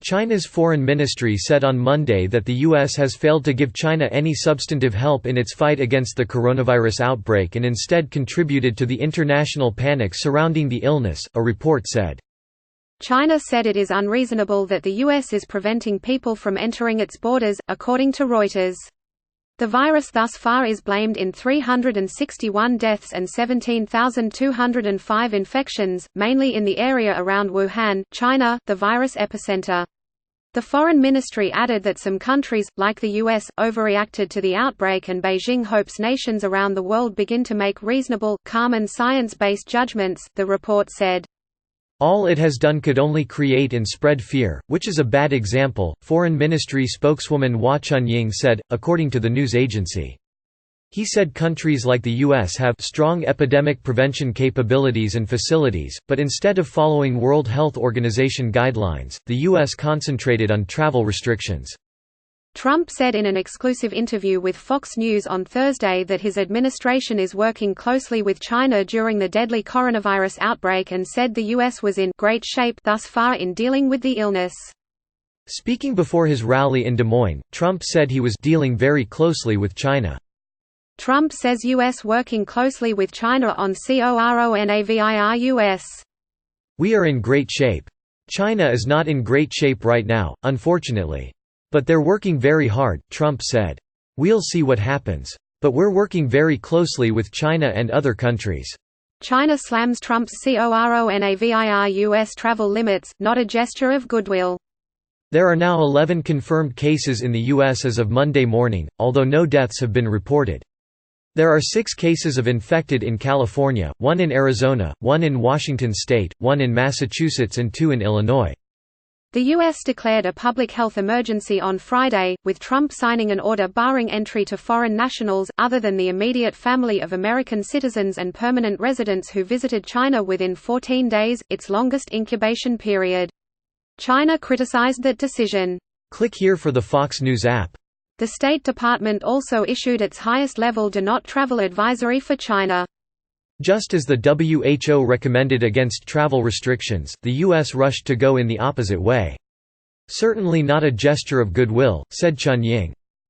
China's foreign ministry said on Monday that the U.S. has failed to give China any substantive help in its fight against the coronavirus outbreak and instead contributed to the international panic surrounding the illness, a report said. China said it is unreasonable that the U.S. is preventing people from entering its borders, according to Reuters. The virus thus far is blamed in 361 deaths and 17,205 infections, mainly in the area around Wuhan, China, the virus epicenter. The foreign ministry added that some countries, like the US, overreacted to the outbreak, and Beijing hopes nations around the world begin to make reasonable, calm and science-based judgments, the report said. All it has done could only create and spread fear, which is a bad example, Foreign Ministry spokeswoman Hua Chunying said, according to the news agency. He said countries like the U.S. have strong epidemic prevention capabilities and facilities, but instead of following World Health Organization guidelines, the U.S. concentrated on travel restrictions. Trump said in an exclusive interview with Fox News on Thursday that his administration is working closely with China during the deadly coronavirus outbreak and said the U.S. was in great shape thus far in dealing with the illness. Speaking before his rally in Des Moines, Trump said he was dealing very closely with China. Trump says U.S. working closely with China on coronavirus. We are in great shape. China is not in great shape right now, unfortunately. But they're working very hard, Trump said. We'll see what happens. But we're working very closely with China and other countries. China slams Trump's coronavirus travel limits, not a gesture of goodwill. There are now 11 confirmed cases in the U.S. as of Monday morning, although no deaths have been reported. There are 6 cases of infected in California, 1 in Arizona, 1 in Washington state, 1 in Massachusetts and 2 in Illinois. The U.S. declared a public health emergency on Friday, with Trump signing an order barring entry to foreign nationals, other than the immediate family of American citizens and permanent residents who visited China within 14 days, its longest incubation period. China criticized that decision. Click here for the Fox News app. The State Department also issued its highest-level do not travel advisory for China. Just as the WHO recommended against travel restrictions, the U.S. rushed to go in the opposite way. Certainly not a gesture of goodwill, said Chunying.